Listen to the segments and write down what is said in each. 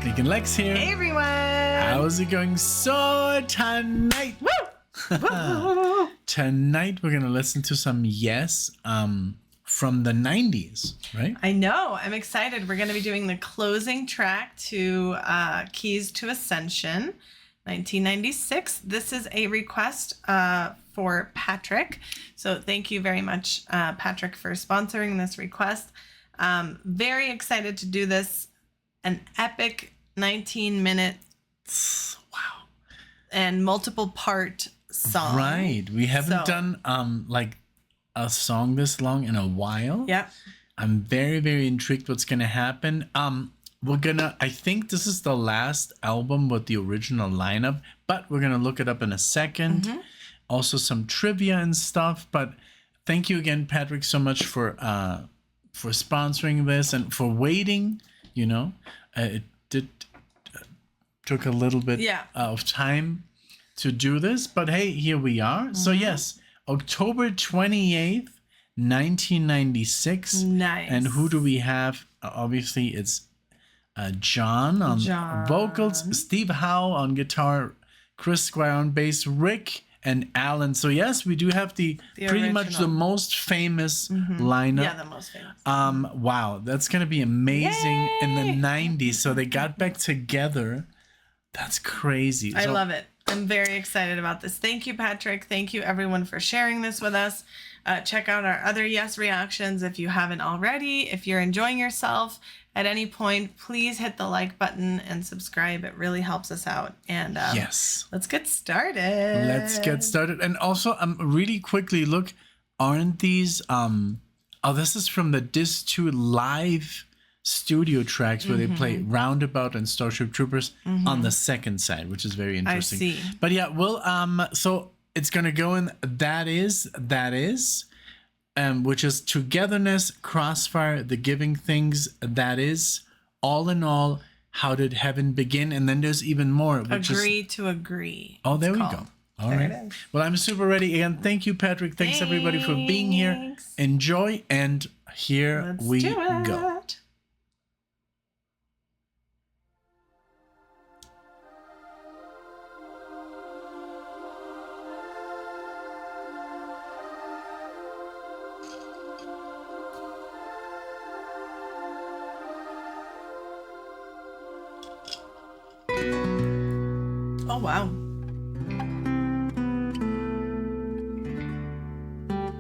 Nick and Lex here. Hey everyone! How's it going? So tonight, tonight we're gonna listen to some Yes from the 90s, right? I know. I'm excited. We're going to be doing the closing track to Keys to Ascension, 1996. This is a request for Patrick. So thank you very much, Patrick, for sponsoring this request. Very excited to do this. An epic 19-minute, wow, and multiple part song. Right. We haven't done like a song this long in a while. Yeah. I'm very, very intrigued what's gonna happen. I think this is the last album with the original lineup, but we're gonna look it up in a second. Mm-hmm. Also some trivia and stuff. But thank you again, Patrick, so much for sponsoring this and for waiting. You know, it did took a little bit of time to do this, but hey, here we are. So yes, October 28th, 1996. Nice. And who do we have? Obviously, it's John on vocals, Steve Howe on guitar, Chris Squire on bass, Rick and Alan. So yes, we do have the pretty original. much the most famous lineup. Yeah, the most famous. Wow, that's gonna be amazing. Yay! In the 90s. So they got back together. That's crazy. I love it. I'm very excited about this. Thank you, Patrick. Thank you, everyone, for sharing this with us. Check out our other Yes reactions if you haven't already. If you're enjoying yourself at any point, please hit the like button and subscribe. It really helps us out. And yes, let's get started. Let's get started. And also, really quickly, look, aren't these? This is from the Disc 2 live studio tracks where they play Roundabout and Starship Troopers on the second side, which is very interesting. I see. But yeah, well, so it's gonna go in that is, which is Togetherness, Crossfire, The Giving Things, that is, All in All, How Did Heaven Begin, and then there's even more. Which Agree to Agree. Oh, there we go. All right. Well, I'm super ready. Again, thank you, Patrick. Thanks everybody for being here. Enjoy, and here we go. Oh, wow.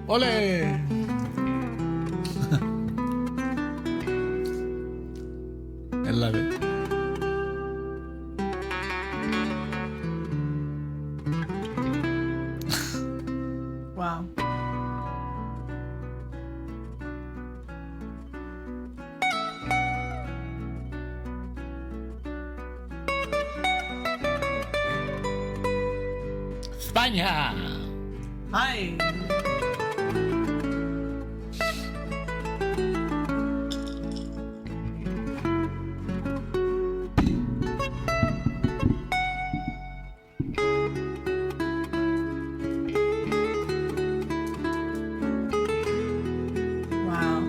Ole! I love it. Wow. España! Hi. Wow.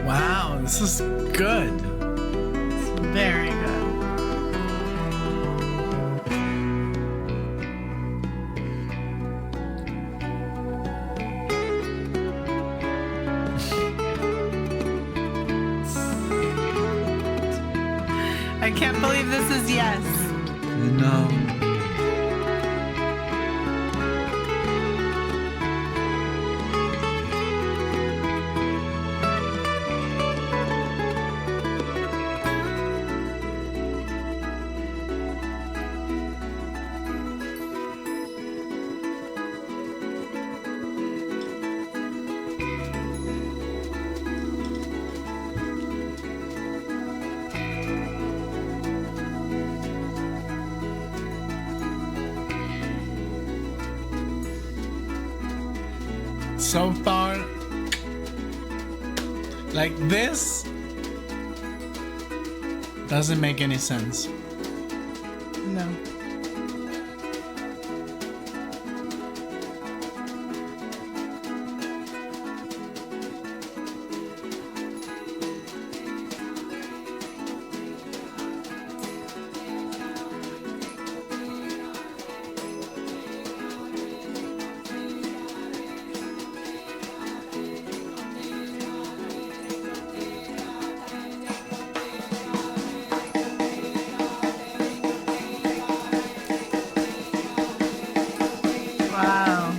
Wow, this is good. It's very good. Yes. You know. So far, like this doesn't make any sense. No. Wow.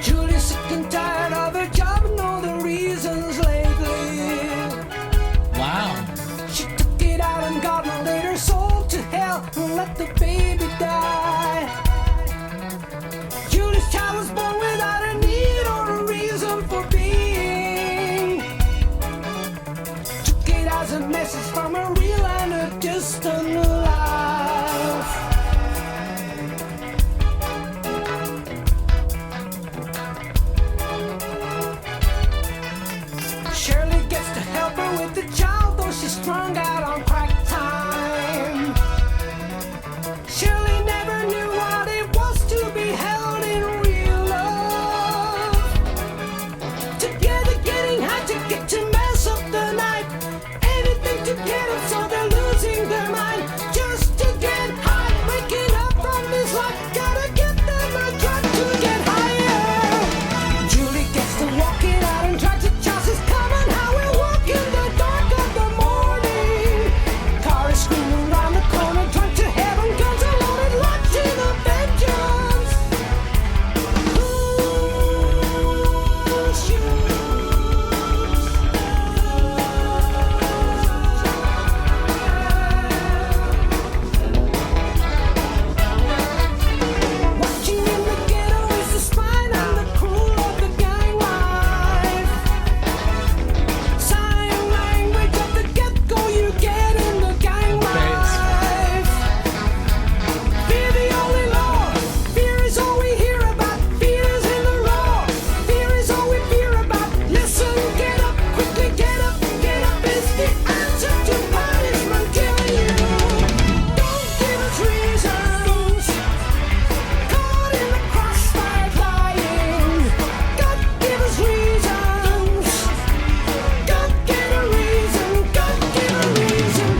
Julie's sick and tired of her job and all the reasons lately. Wow. She took it out on God and laid her soul to hell and let the baby die. Julie's child was born without a need or a reason for being. Took it as a message from a real and a distant life. Shirley gets to help her with the child, though she's strung out on crack time. Shirley never knew what it was to be held in real love. Together getting high to get to mess up the night. Anything to get them so they're losing their mind. Just to get high, waking up from this life. Gotta get them a drug to get higher. Julie gets to walk it out and try to chance is coming. How we walk in the dark of the morning. Car is screaming round the corner, trying to heaven, guns are loaded, watching the vengeance. Watching in the ghetto is the spine and the crew of the gang life. Sign language at the get-go you get in the gang life. Fear the only law. Fear is all we hear about. Fear is in the raw. Fear is all we fear about. Listen, get up, quickly get up. Get up is the answer to punishment. Killing you. Don't give us reasons. Caught in the crossfire lying. God give us reasons. God give a reason. God give a reason.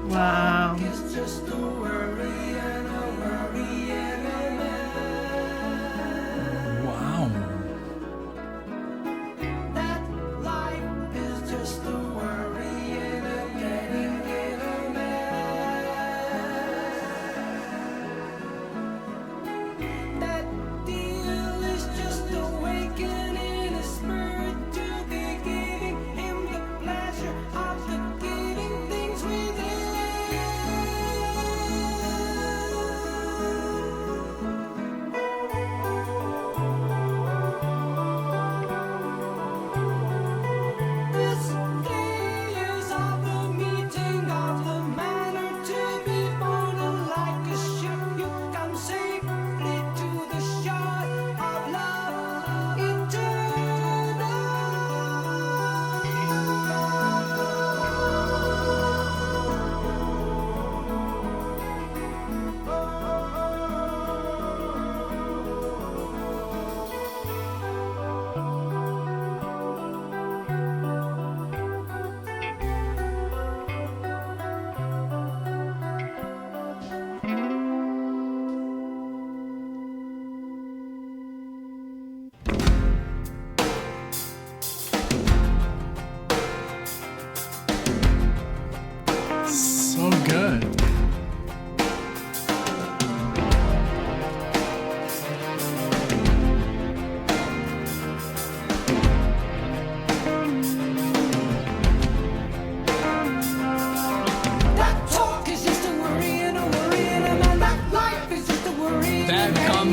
Wow. It's just a worry and a worry and a Wow. that life is just a worry and a getting in a mess.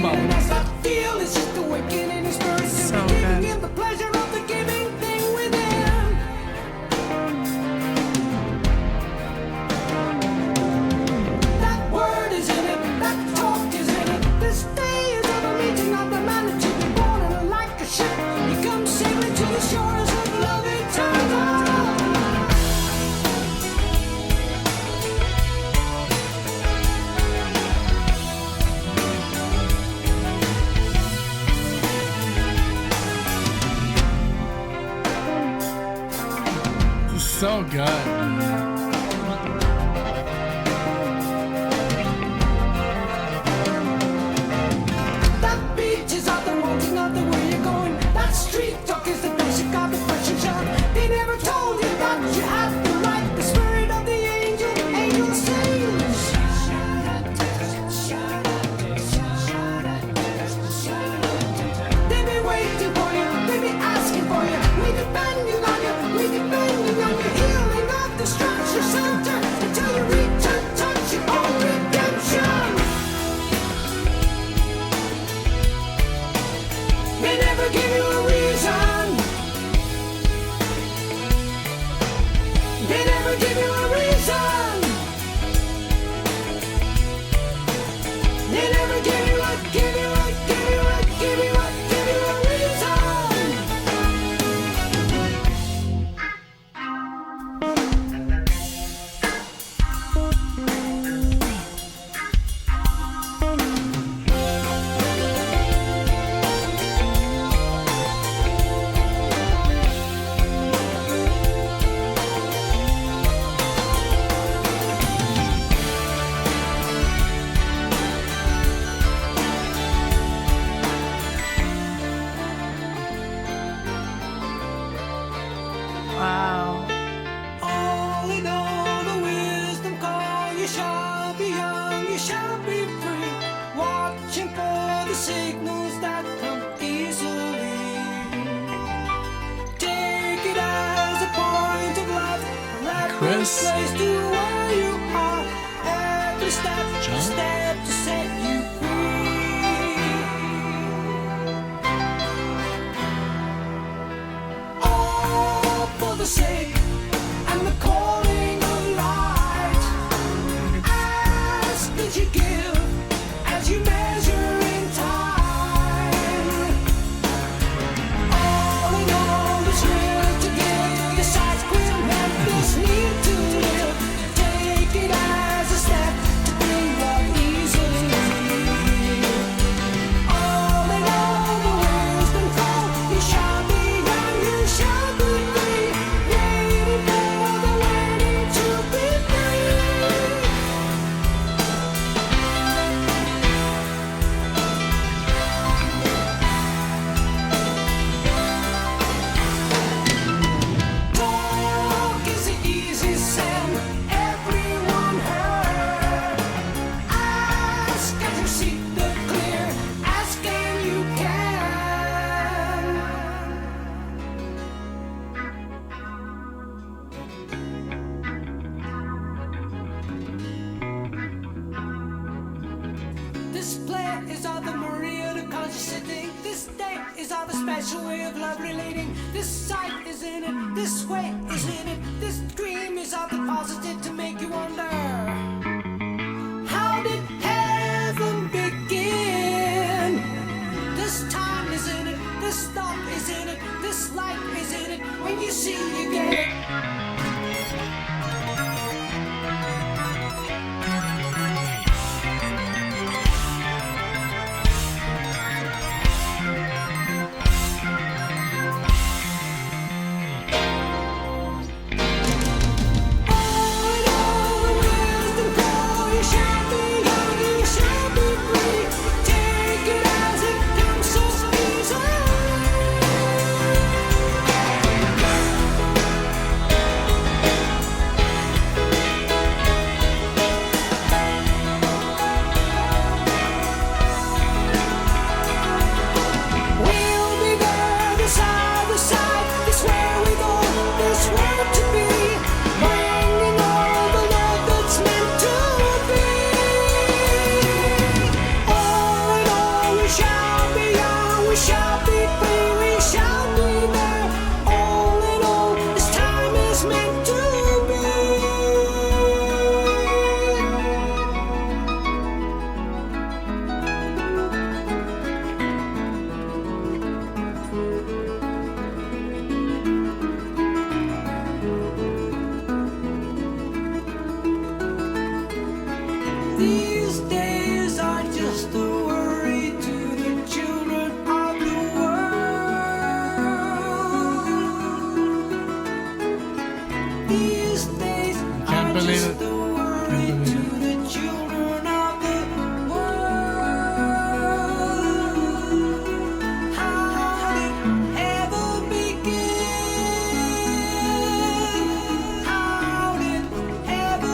combo. That's not feel, it's just awakening his spirit. So Giving good. him the pleasure of the giving thing within. That word is in it, that talk is in it. This day is of a meeting of the man that you've been born in like a ship. He comes sailing to the shores of love eternal. So good. That beach is out the walking of the where you're going. That street talk is the basic of the question shot. They never told you that you had the right. The spirit of the angel sings. They be waiting for you, they be asking for you. We depending on you, we depending on you. Healing of the structure center until you reach and touch your own redemption. They never give you a reason. They never give you a reason. They never give you a, give you a, give you a, give you a, give you a reason. Wow. All in all, the wisdom call. You shall be young, you shall be free. Watching for the signals that come easily. Take it as a point of light. Chris? Place to where you are. Every step, John? step to set you free. All for the sake and the calling of light. Ask that you give as you measure in time. All in all, this will to give. The sides will have this need to live. Take it as a step to bring what easily. All in all, the wisdom call. You shall be young, you shall be free. Waiting for the waiting to be free. Talk is the easy sin, everyone heard. Ask as you see the clear, ask and you can. This play is all the Maria the conscious sitting. This day is all the special way of love relating. This sight is in it, this way is in it. This dream is all the positive to make you wonder. How did heaven begin? This time is in it, this thought is in it, this light is in it. When you see, you get it. All in all, the wisdom shall be young, we shall be free, we shall be there. All in all, this time is meant to be. These days are just a worry to the children of the world. These days Can't are believe just it. a worry Can't to believe the children of the world. How did ever begin? How did ever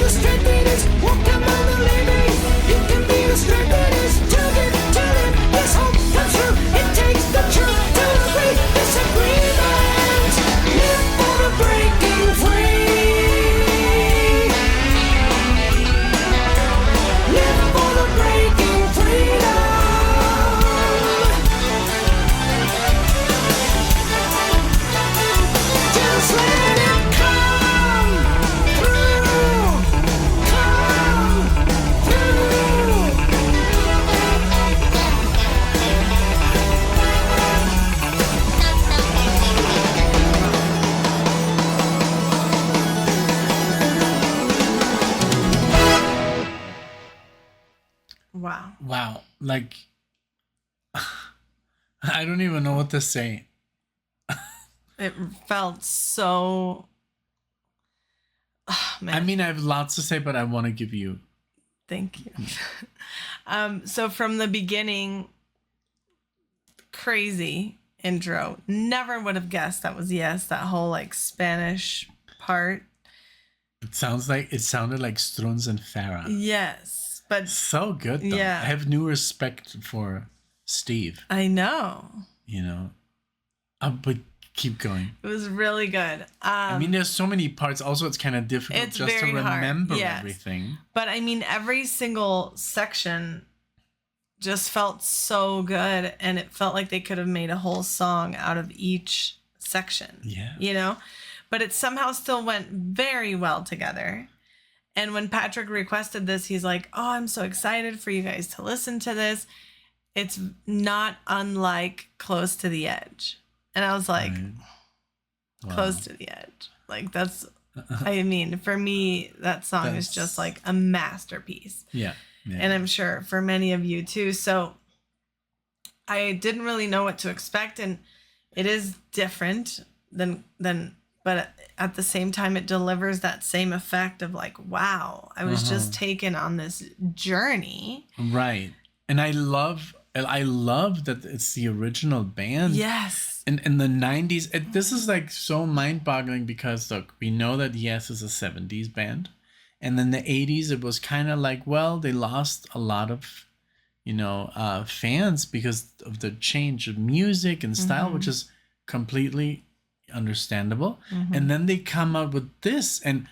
strength in his walk among the living. Wow. Like, I don't even know what to say. It felt so. Oh, man. I mean, I have lots to say, but I want to give you. Thank you. So from the beginning, crazy intro. Never would have guessed that was Yes. That whole like Spanish part. It sounded like Struns and Farah. Yes, but So good, though. Yeah. I have new respect for Steve. I know You know, but keep going. it was really good. I mean, there's so many parts. Also, it's kind of difficult It's just to very hard, remember yes. everything. But I mean, every single section just felt so good, and it felt like they could have made a whole song out of each section. Yeah. You know? But it somehow still went very well together. And when Patrick requested this, he's like, "Oh, I'm so excited for you guys to listen to this. It's not unlike Close to the Edge." And I was like, Right. Wow. Close to the Edge. Like, that's, I mean, for me, that song is just That's- like a masterpiece. Yeah. And I'm sure for many of you too. So I didn't really know what to expect, and it is different than but at the same time it delivers that same effect of like, wow, I was just taken on this journey. Right. And I love that it's the original band. Yes. In the 90s. This is like so mind-boggling because look, we know that Yes is a 70s band. And then the 80s, it was kind of like, well, they lost a lot of, fans because of the change of music and style, which is completely understandable. And then they come out with this, and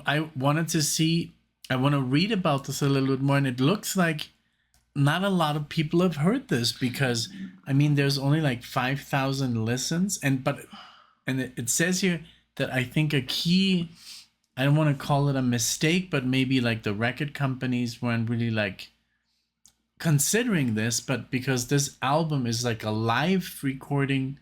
I want to read about this a little bit more, and it looks like not a lot of people have heard this because, I mean, there's only like 5,000 listens, and it says here that I think a key, I don't want to call it a mistake, but maybe like the record companies weren't really like considering this, but because this album is like a live recording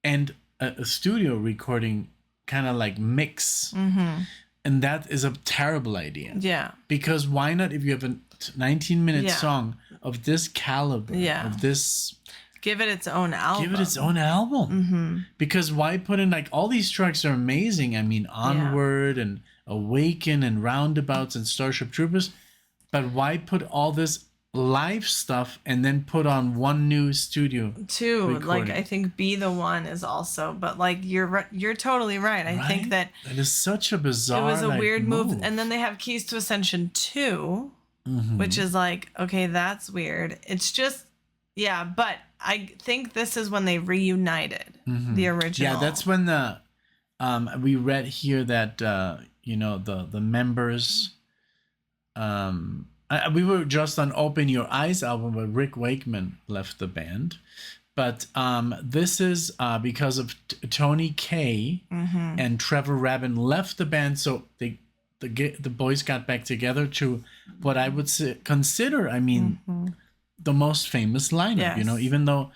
and a studio recording kind of like mix. And that is a terrible idea. Yeah. Because why not, if you have a 19-minute Yeah. song of this caliber, Yeah. of this, Give it its own album. give it its own album. Because why put in, like, all these tracks are amazing. I mean, Onward and Awaken and Roundabouts and Starship Troopers. But why put all this live stuff and then put on one new studio Too, like, recording? I think Be the One is also, but like you're totally right. I think Right? that That is such a bizarre, it was a like, weird move. And then they have Keys to Ascension 2, which is like, okay, that's weird. It's just, yeah, but I think this is when they reunited the original. Yeah, that's when the we read here that the members we were just on Open Your Eyes album where Rick Wakeman left the band, but this is because of Tony Kaye and Trevor Rabin left the band, so the boys got back together to what I would consider, I mean, the most famous lineup. Yes. Even though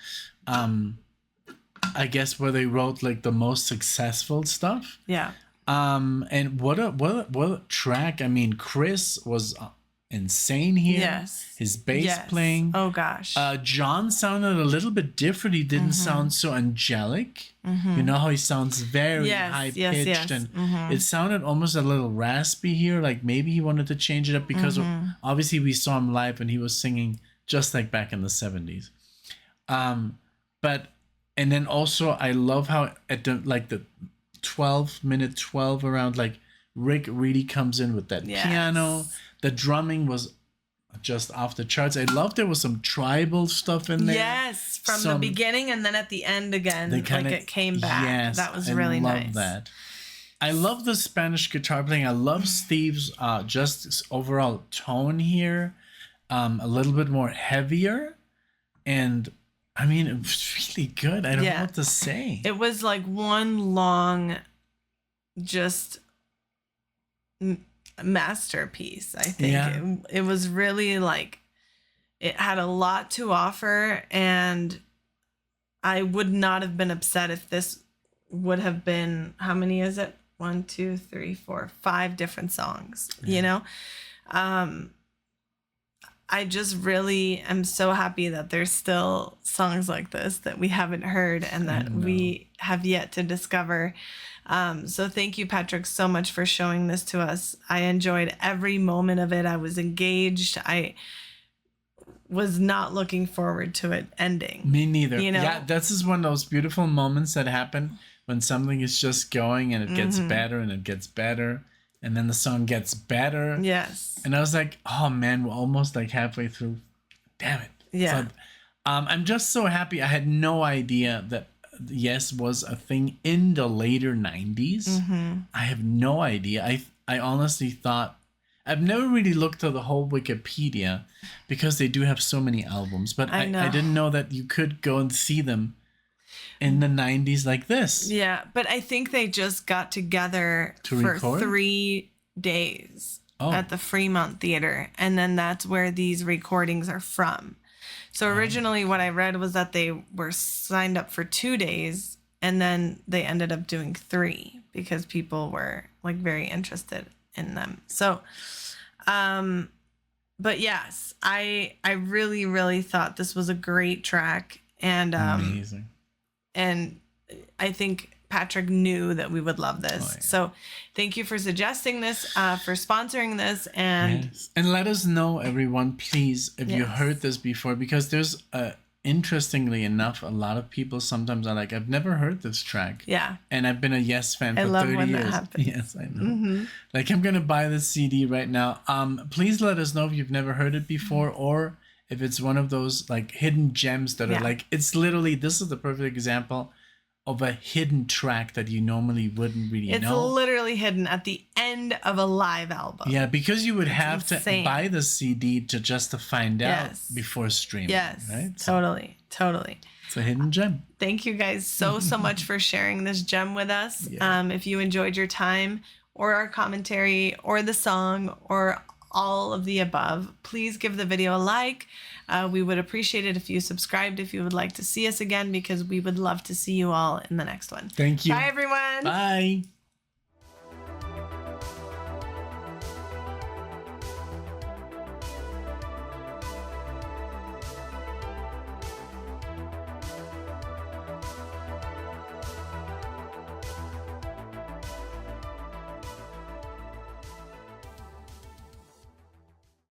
I guess where they wrote like the most successful stuff. Yeah. And what a track! I mean, Chris was insane here. Yes. His bass Yes. playing. Oh gosh. John sounded a little bit different. He didn't sound so angelic. You know how he sounds very Yes, high pitched, yes. and it sounded almost a little raspy here. Like maybe he wanted to change it up because obviously we saw him live and he was singing just like back in the 70s. And then also I love how at the 12 minute 12 around, like Rick really comes in with that Yes. piano. The drumming was just off the charts. I love there was some tribal stuff in there. Yes, from the Some- beginning and then at the end again, They kinda, like it came back. Yes, That was I really love nice. that. I love the Spanish guitar playing. I love Steve's just overall tone here, a little bit more heavier, and I mean it was really good. I don't know what to say. It was like one long, just masterpiece. I think Yeah. it was really like, it had a lot to offer, and I would not have been upset if this would have been, how many is it? 1, 2, 3, 4, 5 different songs. You know, I just really am so happy that there's still songs like this that we haven't heard and that we have yet to discover. So thank you, Patrick, so much for showing this to us. I enjoyed every moment of it. I was engaged. I was not looking forward to it ending. Me neither. You know? Yeah, this is one of those beautiful moments that happen when something is just going and it gets better and it gets better. And then the song gets better. Yes. And I was like, oh man, we're almost like halfway through. Damn it. Yeah. So, I'm just so happy. I had no idea that Yes was a thing in the later 90s. I have no idea. I honestly thought, I've never really looked at the whole Wikipedia because they do have so many albums. But I didn't know that you could go and see them in the 90s like this. Yeah, but I think they just got together To for record? 3 days Oh. at the Fremont Theater, and then that's where these recordings are from. So originally what I read was that they were signed up for 2 days, and then they ended up doing 3 because people were like very interested in them. So, but yes, I really, really thought this was a great track, and Amazing. and I think Patrick knew that we would love this. Oh, yeah. So thank you for suggesting this, for sponsoring this. And Yes. And let us know, everyone, please, if you heard this before, because there's, interestingly enough, a lot of people sometimes are like, I've never heard this track. yeah, And I've been a Yes fan for I love 30 when years. that happens. Yes, I know. Like, I'm going to buy this CD right now. Please let us know if you've never heard it before, or if it's one of those like hidden gems that are like, it's literally, this is the perfect example of a hidden track that you normally wouldn't really it's know. literally hidden at the end of a live album. Yeah, because you would have insane. to buy the CD to find out Yes. before streaming. Yes, Right? totally. It's a hidden gem. Thank you guys so much for sharing this gem with us. Yeah. If you enjoyed your time or our commentary or the song or all of the above, please give the video a like. We would appreciate it if you subscribed, if you would like to see us again, because we would love to see you all in the next one. Thank you. Bye, everyone. Bye.